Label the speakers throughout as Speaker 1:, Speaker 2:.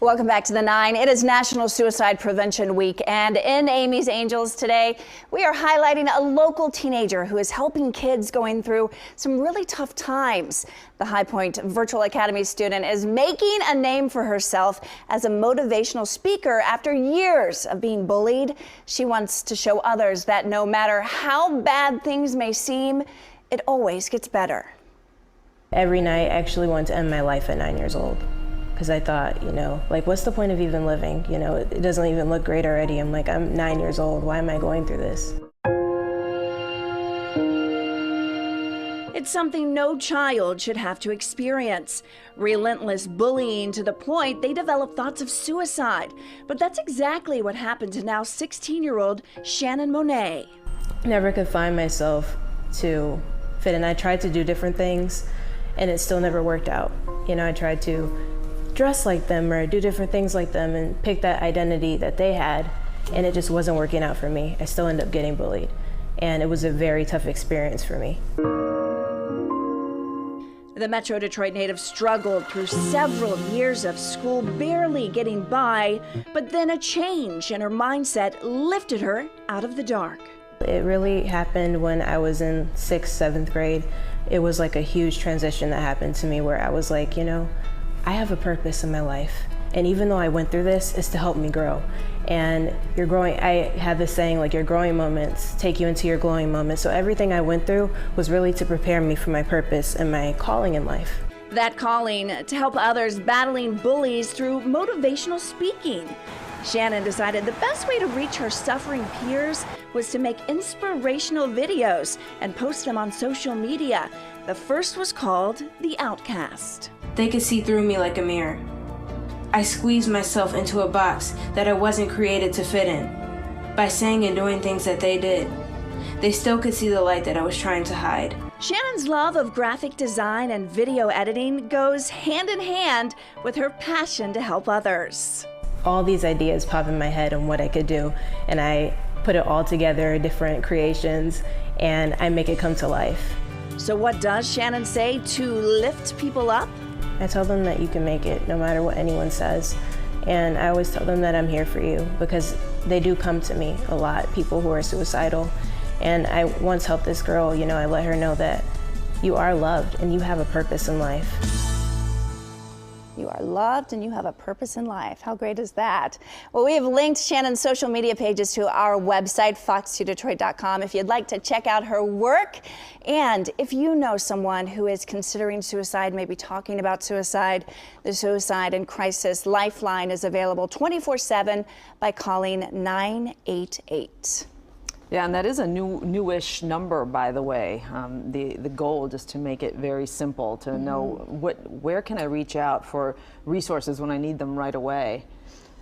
Speaker 1: Welcome back to the 9. It is National Suicide Prevention Week, and in Amy's Angels today, we are highlighting a local teenager who is helping kids going through some really tough times. The High Point Virtual Academy student is making a name for herself as a motivational speaker after years of being bullied. She wants to show others that no matter how bad things may seem, it always gets better.
Speaker 2: Every night I actually wanted to end my life at 9 years old. Because I thought, like, what's the point of even living? It doesn't even look great already. I'm 9 years old. Why am I going through this?
Speaker 1: It's something no child should have to experience. Relentless bullying to the point they develop thoughts of suicide. But that's exactly what happened to now 16-year-old Shannon Monet.
Speaker 2: Never could find myself to fit in. I tried to do different things, and it still never worked out. I tried to dress like them or do different things like them and pick that identity that they had, and it just wasn't working out for me. I still ended up getting bullied, and it was a very tough experience for me.
Speaker 1: The Metro Detroit native struggled through several years of school, barely getting by, but then a change in her mindset lifted her out of the dark.
Speaker 2: It really happened when I was in 6th, 7th grade. It was like a huge transition that happened to me where I was like, I have a purpose in my life. And even though I went through this, it's to help me grow. And you're growing, I had this saying, like, your growing moments take you into your glowing moments. So everything I went through was really to prepare me for my purpose and my calling in life.
Speaker 1: That calling to help others battling bullies through motivational speaking. Shannon decided the best way to reach her suffering peers was to make inspirational videos and post them on social media. The first was called The Outcast.
Speaker 2: They could see through me like a mirror. I squeezed myself into a box that I wasn't created to fit in. By saying and doing things that they did, they still could see the light that I was trying to hide.
Speaker 1: Shannon's love of graphic design and video editing goes hand in hand with her passion to help others.
Speaker 2: All these ideas pop in my head on what I could do, and I put it all together, different creations, and I make it come to life.
Speaker 1: So what does Shannon say to lift people up?
Speaker 2: I tell them that you can make it no matter what anyone says. And I always tell them that I'm here for you, because they do come to me a lot, people who are suicidal. And I once helped this girl, I let her know that you are loved and you have a purpose in life.
Speaker 1: You are loved and you have a purpose in life. How great is that? Well, we have linked Shannon's social media pages to our website, fox2detroit.com, if you'd like to check out her work. And if you know someone who is considering suicide, maybe talking about suicide, the Suicide and Crisis Lifeline is available 24/7 by calling 988.
Speaker 3: Yeah, and that is a newish number, by the way. The goal just to make it very simple to know where can I reach out for resources when I need them right away.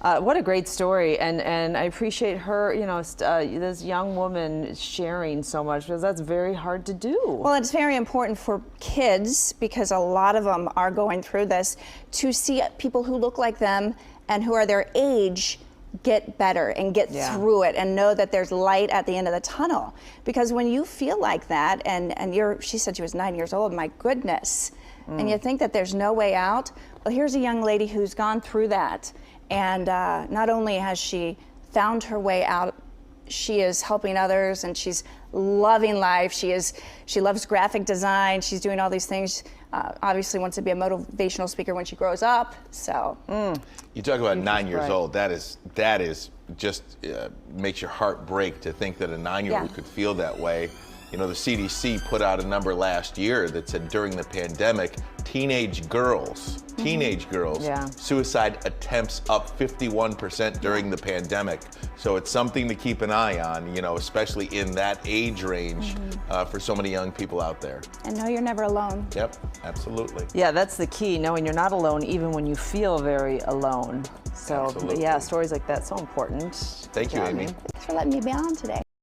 Speaker 3: What a great story, and I appreciate her, this young woman sharing so much, because that's very hard to do.
Speaker 1: Well, it's very important for kids, because a lot of them are going through this, to see people who look like them and who are their age get better and get through it and know that there's light at the end of the tunnel. Because when you feel like that, and she said she was 9 years old, my goodness, and you think that there's no way out, well, here's a young lady who's gone through that, and not only has she found her way out, she is helping others, and she's loving life. She loves graphic design. She's doing all these things. Obviously wants to be a motivational speaker when she grows up. So
Speaker 4: you talk about 9 years old. That is just makes your heart break to think that a 9-year-old could feel that way. The CDC put out a number last year that said during the pandemic, teenage girls, suicide attempts up 51% during the pandemic. So it's something to keep an eye on, especially in that age range for so many young people out there.
Speaker 1: And know you're never alone.
Speaker 4: Yep, absolutely.
Speaker 3: Yeah, that's the key, knowing you're not alone even when you feel very alone. So,
Speaker 4: absolutely.
Speaker 3: Yeah, stories like that, so important.
Speaker 4: Thank you, Amy.
Speaker 1: Thanks for letting me be on today.